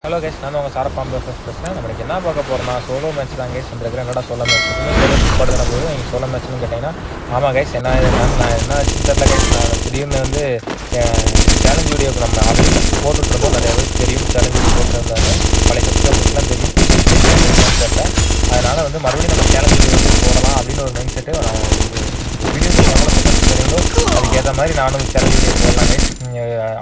Hello guys, நான் உங்கள் சாரப்பாம்பு பேசுகிறேன். நம்மளுக்கு என்ன பார்க்க போகிறோம்னா சோலோ மேட்ச் தான் கைஸ். வந்துருக்கிற என்னடா சோலோ மேட்ச் சோலோ படுத்துன போது நீங்கள் சோலோ மேட்ச்னு கேட்டிங்கன்னா ஆமாம் கைஸ், என்ன நான் என்ன தெரியல கைஸ். நான் திடீர்னு வந்து சேலஞ்ச் வீடியோக்கு நம்ம ஆல்ரெடி போட்டுட்ருந்தோம். நிறைய பேருக்கு தெரியும், சேலஞ்ச் வீடியோ போட்டுருந்தாங்க. பழைய சப்ஸ்கிரைபர்ஸ்லாம் தெரியும் தெரியல. அதனால் வந்து மறுபடியும் நம்ம சேலஞ்ச் வீடியோ போடலாம் அப்படின்னு ஒரு மைண்ட் செட்டு நான் வீடியோ தெரியுங்களோ அதுக்கேற்ற மாதிரி நானும் சேலஞ்ச் வீடியோ போடலாம் கைஸ்.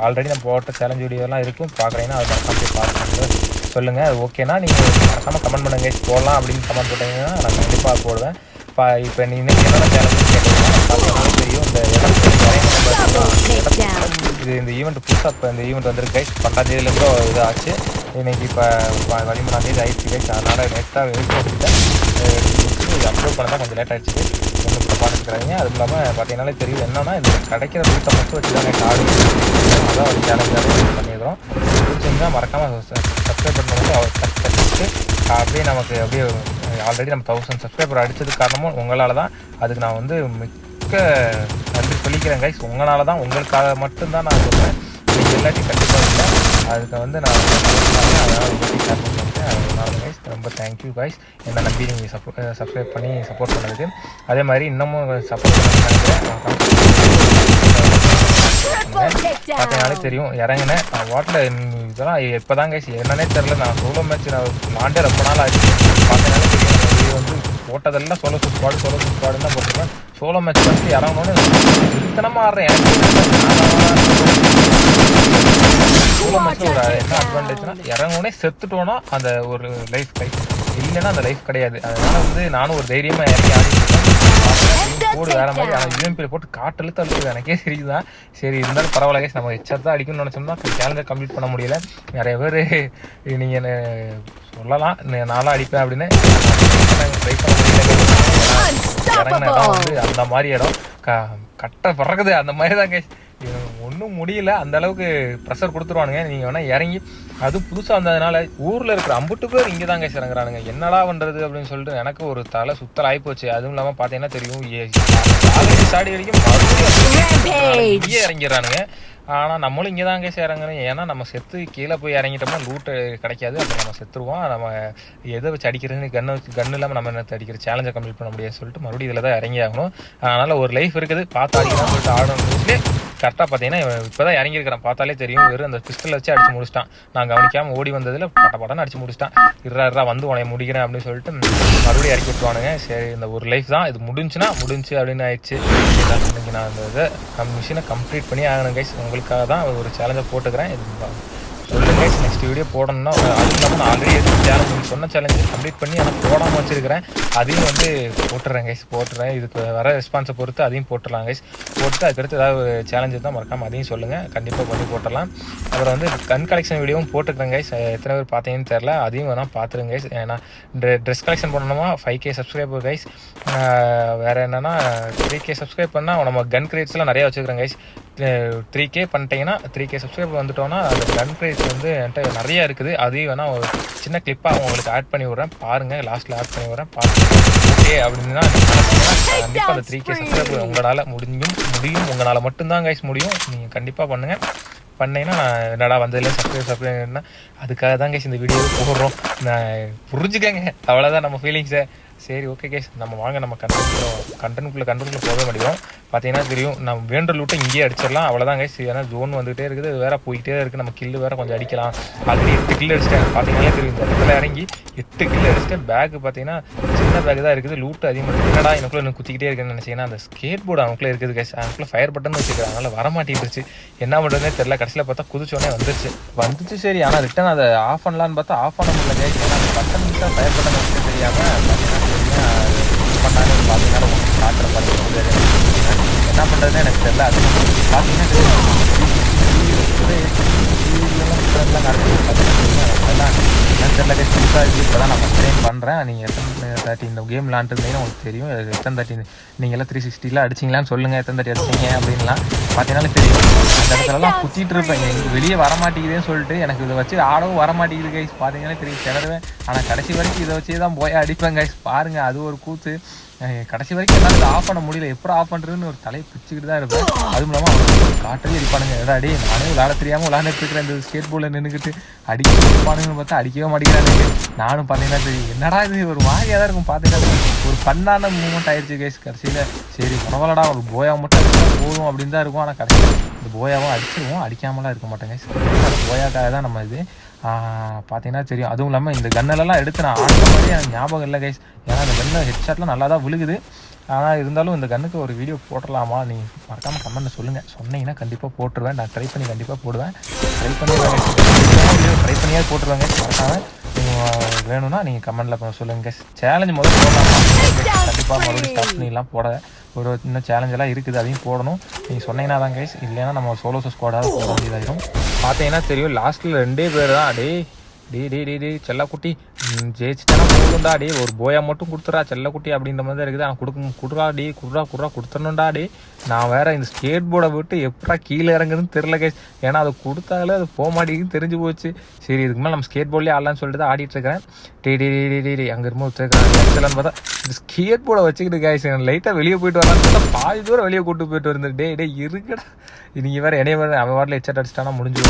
ஆல்ரெடி நம்ம போட்ட சேலஞ்ச் வீடியோலாம் இருக்கும், பார்க்குறீங்கன்னா அதை மறக்காம பார்த்து சொல்லுங்கள். அது ஓகேனா நீங்கள் மறக்காமல் கமெண்ட் பண்ணுங்க கைஸ். போடலாம் அப்படின்னு கமெண்ட் போட்டிங்கன்னா நான் கண்டிப்பாக போடுவேன். இப்போ நீங்கள் என்னென்ன சேலஞ்சுன்னு கேட்டிங்கன்னா பார்த்தீங்கன்னா தெரியும். இந்த ஈவெண்ட் புதுசாக இப்போ இந்த ஈவெண்ட் வந்துருக்கு கைஸ். 12ஆம் தேதியிலேருந்து இது ஆச்சு. இன்றைக்கி இப்போ 13ஆம் தேதி ஆயிடுச்சு கைஸ். அதனால் நெட்டாக எடுத்து வச்சுட்டேன். அப்லோட் பண்ண தான் கொஞ்சம் லேட் ஆகிடுச்சு. ஒன்றும் பார்த்துக்கிறாங்க. அதுவும் இல்லாமல் பார்த்தீங்கன்னாலே தெரியும் என்னன்னா இது கிடைக்கிற ரூட்டை மட்டும் வச்சு தான் நெட் ஆடு அதான் ஒரு சேலஞ்சாகவே பண்ணிடுறோம். பிடிச்சிருந்தா மறக்காமல் சப்ஸ்கிரைப் பண்ணுறது தச்சுட்டு அப்படியே நமக்கு அப்படியே ஆல்ரெடி நம்ம 1000 சப்ஸ்கிரைபர் அடித்ததுக்கு காரணமும் உங்களால் தான். அதுக்கு நான் வந்து மிக்க நன்றி சொல்லிக்கிறேன் கைஸ். உங்களால் தான், உங்களுக்காக மட்டும்தான் நான் சொல்கிறேன். நீங்கள் எல்லாத்தையும் கண்டிப்பாக இல்லை. அதுக்கு வந்து நான் அதனால் ஷேர் பண்ணிட்டேன். அதனால கைஸ் ரொம்ப தேங்க்யூ கைஸ், என்னை நம்பி நீங்கள் சப்ஸ்கிரைப் பண்ணி சப்போர்ட் பண்ணதுக்கு. அதே மாதிரி இன்னமும் சப்போர்ட் பண்ணி நினைக்கிறேன். பார்த்தீங்கனாலே தெரியும் இறங்கினேன் வாட்டில். இதெல்லாம் இப்போ தான் கைஸ் என்னன்னே தெரில. நான் சோலோ மேட்ச் நான் விளாண்டே ரொம்ப நாள் ஆச்சு. பார்த்தீங்கன்னாலே தெரியும் இது வந்து போட்டதெல்லாம் சோலோ ஸ்குவாடுன்னு தான் போட்டிருக்கேன். சோலோ மேட்ச் வந்து இறங்கணும்னு நிறுத்தனமாக ஆடுறேன். சோலோ மேட்ச்சில் ஒரு என்ன அட்வான்டேஜ்னா இறங்கணுன்னே செத்துட்டோன்னா அந்த ஒரு லைஃப் கைஸ், இல்லைன்னா அந்த லைஃப் கிடையாது. அதனால் வந்து நானும் ஒரு தைரியமாக இறங்கி ஆடிட்டுருக்கேன். போடு வேறு மாதிரி. ஆனால் யூஎம்பியில் போட்டு காட்டெழுத்து அழுத்துது எனக்கே தெரியுதுதான். சரி இருந்தாலும் பரவாயில்ல கைஸ், நம்ம ஹெச்ஆர் தான் அடிக்கணும்னு நினச்சோம்னா சேலஞ்சை கம்ப்ளீட் பண்ண முடியல. நிறைய பேர் நீங்கள் சொல்லலாம் நானும் அடிப்பேன் அப்படின்னு. ட்ரை பண்ண முடியல. இறங்கின இடம் வந்து அந்த மாதிரி இடம் கட்ட பறக்குது அந்த மாதிரி தான் கைஸ். ஒன்றும் முடியல, அந்த அளவுக்கு ப்ரெஷர் கொடுத்துருவானுங்க. நீங்கள் வேணால் இறங்கி அதுவும் புதுசாக வந்ததுனால ஊரில் இருக்கிற அம்புட்டு பேர் இங்கே தான் கைஸ் இறங்குறானுங்க. என்னடா பண்ணுறது அப்படின்னு சொல்லிட்டு எனக்கு ஒரு தலை சுத்தல் ஆகிப்போச்சு. அதுவும் இல்லாமல் பார்த்தீங்கன்னா தெரியும் சாடி வரைக்கும் மறுபடியும் இங்கே இறங்கிடுறானுங்க. ஆனால் நம்மளும் இங்கே தான் கைஸ் இறங்கணும். ஏன்னா நம்ம செத்து கீழே போய் இறங்கிட்டோம்னா லூட்டு கிடைக்காது. அப்புறம் நம்ம செத்துருவோம். நம்ம எதை வச்சு அடிக்கிறதுன்னு கன்று இல்லாமல் நம்ம என்ன அடிக்கிற சேலஞ்சை கம்ப்ளீட் பண்ண முடியாது சொல்லிட்டு மறுபடியும் இதில் தான் இறங்கி ஆகணும். அதனால் ஒரு லைஃப் இருக்குது, பார்த்து அடிக்கலாம் சொல்லிட்டு ஆடணும்னு கரெக்டாக பார்த்தீங்கன்னா இப்போ தான் இறங்கியிருக்கிறேன். பார்த்தாலே தெரியும் வெறும் அந்த பிஸ்டல் வச்சு அடிச்சு முடிச்சிட்டான். நான் கவனிக்காமல் ஓடி வந்ததில் பட்டன்னு அடிச்சு முடிச்சிட்டான். இருறா வந்து உனைய முடிக்கிறேன் அப்படின்னு சொல்லிட்டு மறுபடியும் இறக்கி விட்டுருவானுங்க. சரி இந்த ஒரு லைஃப் தான், இது முடிஞ்சுன்னா முடிஞ்சு அப்படின்னு ஆயிடுச்சு. இன்னைக்கு நான் அந்த இதை மிஷினை கம்ப்ளீட் பண்ணி ஆகணும் கைஸ். உங்களுக்காக தான் ஒரு சேலஞ்சை போட்டுக்கிறேன். இது சொல்லுங்கள் கைஸ், நெக்ஸ்ட் வீடியோ போடணும்னா அதுவும் இல்லாமல் நான் ஆல்ரெடி சேலஞ்ச் சொன்ன சேலஞ்சு கம்ப்ளீட் பண்ணி ஆனால் போடாமல் வச்சுருக்கிறேன். அதையும் வந்து போட்டுறேன் கைஸ், போட்டுறேன். இதுக்கு வர ரெஸ்பான்ஸை பொறுத்து அதையும் போட்டுடலாம் கைஸ். போட்டு அதுக்கடுத்து ஏதாவது சேலஞ்சு தான் மறக்காமல் அதையும் சொல்லுங்கள், கண்டிப்பாக பண்ணி போட்டுடலாம். அப்புறம் வந்து கன் கலெக்ஷன் வீடியோவும் போட்டுக்கிறேன் கைஸ். எத்தனை பேர் பார்த்தீங்கன்னு தெரில, அதையும் வேணால் பார்த்துருங்க கைஸ். ஏன்னா ட்ரெஸ் கலெக்ஷன் பண்ணணுமா 5K சப்ஸ்கிரைபர் கைஸ். வேறு என்னென்னா 3K சப்ஸ்கிரைப் பண்ணால் நம்ம கன் கிரேட்ஸ்லாம் நிறையா வச்சுக்கிறேன் கைஸ். 3K பண்ணிட்டீங்கன்னா 3K சப்ஸ்கிரைபர் வந்துட்டோன்னா அந்த கன் கிரேட்ஸ் வந்து என்கிட்ட நிறையா இருக்குது. அதையும் வேணால் ஒரு சின்ன கிளிப்பாக உங்களுக்கு ஆட் பண்ணி விட்றேன், பாருங்கள். லாஸ்ட்டில் ஆட் பண்ணி விட்றேன், பாருங்கள். ஓகே அப்படின்னா கண்டிப்பாக அந்த 3K சப்ஸ்கிரைபர் உங்களால் முடியும். உங்களால் மட்டும்தான் கைஸ் முடியும். நீங்கள் கண்டிப்பாக பண்ணுங்கள். பண்ணீங்கன்னா நான் என்னடா வந்ததுலேயே சப்ஸ்கிரைப்னா அதுக்காக தான் கைஸ் இந்த வீடியோ போடுறோம். நான் புரிஞ்சுக்கங்க, அவ்வளோதான் நம்ம ஃபீலிங்ஸை. சரி ஓகே கைஸ், நம்ம வாங்க நம்ம கண்டென்ட்குள்ளே போக முடியும். பார்த்தீங்கன்னா தெரியும் நம்ம வேண்ட லூட்டை இங்கேயே அடிச்சிடலாம், அவ்வளோதான் கைஸ். ஏன்னா ஜோன் வந்துகிட்டே இருக்குது, வேறு போய்கிட்டே இருக்குது. நம்ம கில்லு வேறு கொஞ்சம் அடிக்கலாம். ஆல்ரெடி 8 கில்லு அடிச்சிட்டேன். பார்த்தீங்கன்னாலே தெரியும் இந்த இடத்துல இறங்கி 8 கில்லு அடிச்சிட்டேன். பேக்கு பார்த்தீங்கன்னா சின்ன பேக் தான் இருக்குது, லூட்டு அதிகமாக என்னடா எனக்குள்ளே எனக்கு குத்திக்கிட்டே இருக்குன்னு நினச்சிங்கன்னா அந்த ஸ்கேட் போர்டு அவங்களுக்குள்ளே இருக்குது கைஸ். அவங்களுக்குள்ள ஃபயர் பட்டன் வச்சுருக்காங்க, அதனால் வரமாட்டேங்குச்சு. என்ன பண்ணுறதுனே தெரில. கடைசியில் பார்த்தா குதிச்சோடனே வந்துச்சு சரி. ஆனால் ரிட்டன் அதை ஆஃப் பண்ணலான்னு பார்த்தா ஆஃப் பண்ண முடியல கைஸ். ஏன்னா அந்த பட்டன் தான் ஃபயர் பட்டன் வச்சு தெரியாமல் பண்ணாங்க. பார்த்தீங்கன்னா உங்களுக்கு காட்டுற பார்த்து என்ன பண்ணுறதுன்னு எனக்கு தெரியல. அது பார்த்தீங்கன்னா தெரியல கைஸ். புதுசாக இப்போ தான் நான் ஃபஸ்ட் டைம் பண்ணுறேன். நீங்கள் எத்தனை 30 இந்த கேம் விளாண்டுருந்தீங்கன்னா உங்களுக்கு தெரியும். எத்தனை 30 நீங்கள் எல்லாம் 360 அடிச்சிங்களான்னு சொல்லுங்கள், எத்தனை 30 அடிச்சிங்க அப்படின்லாம். பார்த்தீங்கன்னாலே தெரியும். அந்த இடத்துலலாம் குத்திட்டு இருப்பேன், எங்க வெளியே வரமாட்டேங்குதுன்னு சொல்லிட்டு. எனக்கு இதை வச்சு ஆடவும் வரமாட்டேங்குது கைஸ். பார்த்தீங்கன்னாலே தெரியும் கிளறுவேன். ஆனால் கடைசி வரைக்கும் இதை வச்சு தான் போய் அடிப்பேன் கைஸ். பாருங்க, அது ஒரு கூத்து. கடைசி வரைக்கும் என்னால் இதை ஆஃப் பண்ண முடியல. எப்படி ஆஃப் பண்ணுறதுன்னு ஒரு தலையை பிடிச்சிக்கிட்டு தான் இருப்பேன். அதுவும் இல்லாமல் அவங்க காட்டவே அடிப்பானுங்க. எடாடி நானே விளாட தெரியாமல் விளாண்டுட்டு இருக்கிறேன் இந்த ஸ்கேட் போர்டில் நின்றுக்கிட்டு. அடிக்க அடிப்பானுங்கன்னு பார்த்தா அடிக்கவே மாட்டேங்கிறானுங்க. நானும் பார்த்தீங்கன்னா தெரியும் என்னடா இது ஒரு மாதிரியாக தான் இருக்கும். பார்த்தீங்கன்னா ஒரு ஃபன்னான மூமெண்ட் ஆயிடுச்சு கைஸ். கடைசியில் சரி பரவாயில்லடா ஒரு போயா மட்டும் அடிச்சா போதும் அப்படின்னு தான் இருக்கும். ஆனால் கடைசியில் இந்த போயாவும் அடிச்சிருவோம், அடிக்காமலாம் இருக்க மாட்டேன் கைஸ். போயாக்காக தான் நம்ம இது பார்த்தீங்கன்னா தெரியும். அதுவும் இல்லாமல் இந்த கன்னெல்லாம் எடுத்து நான் ஆடுற மாதிரி எனக்கு ஞாபகம் இல்லை கைஸ். ஏன்னா இந்த கன்னை ஹெட்ஷாட்லாம் நல்லா தான் விழுகுது. ஆனால் இருந்தாலும் இந்த கன்னுக்கு ஒரு வீடியோ போட்டுடலாமா, நீங்கள் மறக்காமல் கமெண்ட்டில் சொல்லுங்கள். சொன்னீங்கன்னா கண்டிப்பாக போட்டுருவேன். நான் ட்ரை பண்ணி கண்டிப்பாக போடுவேன். ட்ரை பண்ணியே போட்டுருவேங்க. மறக்காமல் நீங்கள் வேணும்னா நீங்கள் கமெண்ட்டில் சொல்லுங்கள் கைஸ். சேலஞ்சு முதல்ல போடலாமா, கண்டிப்பாக மறுபடியும் ஸ்டார்ட் பண்ணிடலாம். போட ஒரு இன்னும் சேலஞ்செல்லாம் இருக்குது, அதையும் போடணும். நீங்கள் சொன்னீங்கன்னா தான் கைஸ். இல்லைன்னா நம்ம சோலோ ஸ்குவாடாக போட வேண்டியதாயிடும். பார்த்தீங்கன்னா தெரியும் லாஸ்ட்டில் 2 பேர் தான். டே செல்லக்குட்டி ஜெயிச்சுட்டானா போதும்டா. ஒரு போயா மட்டும் கொடுத்துறா செல்லக்குட்டி அப்படின்ற மாதிரி தான் இருக்குது. ஆனால் குடுறா கொடுத்துடணும்டா. நான் வேற இந்த ஸ்கேட் போர்டை விட்டு எப்படா கீழே இறங்குதுன்னு தெரில கைஸ். ஏன்னா அதை கொடுத்தாலே அது போக மாட்டேங்குதுன்னு தெரிஞ்சு போச்சு. சரி இதுக்கு மேலே நம்ம ஸ்கேட் போர்ட்லேயே ஆடலான்னு சொல்லிட்டு தான் ஆடிட்டு இருக்கிறேன். டே அங்கே இருமோ வச்சுருக்காங்க பார்த்தா இந்த ஸ்கேட் போர்டை வச்சுக்கிட்டு கைஸ் லைட்டாக வெளியே போயிட்டு வரலான்னு பார்த்தா பாதி தூரம் வெளியே கூட்டு போயிட்டு வந்து டே இருக்குடா. நீங்கள் வேறு என்னைய வேறு அவன் வாட்டில் ஹெட்செட் அடிச்சிட்டானா முடிஞ்சு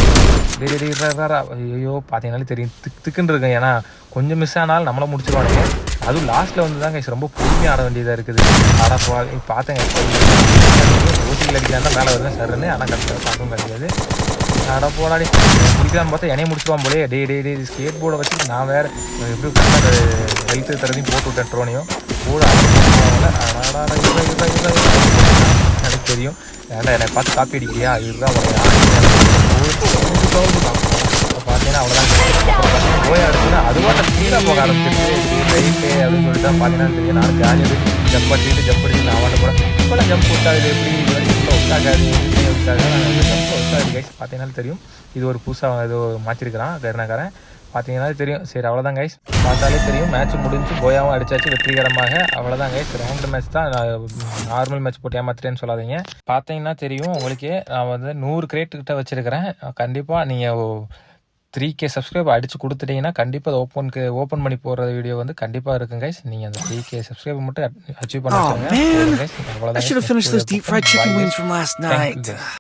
ஐயோ. பார்த்தீங்கன்னாலே தெரியும் திக்குன்னு இருக்கேன். ஏன்னா கொஞ்சம் மிஸ் ஆனாலும் நம்மளை முடிச்சிருவானுங்க. அதுவும் லாஸ்ட்டில் வந்து தான் கைஸ் ரொம்ப பொறுமையாக ஆட வேண்டியதாக இருக்குது. ஆனால் பார்த்தேங்க ஓசிகள் அடிக்கலான்னு தான் மேலே வருவேன் சருன்னு. ஆனால் கரெக்டாக பார்க்கவும் கிடைக்காது. அட போடாடி முடிக்கலான்னு பார்த்தா என்னைய முடிச்சிருவான் போலே. டே ஸ்கேட் போர்டை வச்சு நான் வேறு எப்படி கரெக்டாக ஹெல்த்து தரதையும் போட்டு விட்டேன் ட்ரோனையும் போட எனக்கு தெரியும். ஏன்டா என்னை பார்த்து காப்பி அடிக்கிறியா, இதுதான் பார்த்தீங்கன்னா அவ்வளோதான் போய் அடிச்சுன்னா அதுவாட்ட ஸ்பீடாக போக ஆரம்பிச்சிருச்சு ரைட்டு அப்படின்னு சொல்லிட்டு தான் பார்த்தீங்கன்னா தெரியும். நான் ஜாலியாக ஜம்ப் அடிச்சு நான் அவனை கூட இப்போலாம் ஜம்ப் விட்டாது எப்படி ஒட்டாகாது ஜம்ப் ஒட்டாது கைஸ். பார்த்தீங்கன்னா தெரியும் இது ஒரு புதுசாக இது மாற்றிருக்கிறான் கருணாக்காரன். பார்த்தீங்கன்னா தெரியும். சரி அவ்வளோதான் கைஸ், பார்த்தாலே தெரியும் மேட்ச் முடிஞ்சு போயாவும் அடிச்சாச்சு வெற்றிகரமாக. அவ்வளோதான் கைஸ், ரேங்க்டு மேட்ச் தான். நார்மல் மேட்ச் போட்டு ஏமாத்துறேன்னு சொல்லாதீங்க. பார்த்தீங்கன்னா தெரியும் உங்களுக்கே நான் வந்து 100 கிரேட் கிட்ட வச்சிருக்கிறேன். கண்டிப்பாக நீங்கள் 3K சப்ஸ்கிரைப் அடிச்சு கொடுத்துட்டீங்கன்னா கண்டிப்பாக ஓப்பன் பண்ணி போடுற வீடியோ வந்து கண்டிப்பாக இருக்கும் கைஸ். நீங்கள் அந்த 3K சப்ஸ்கிரைப் மட்டும் அச்சீவ் பண்ணுங்க. அவ்வளோதான்.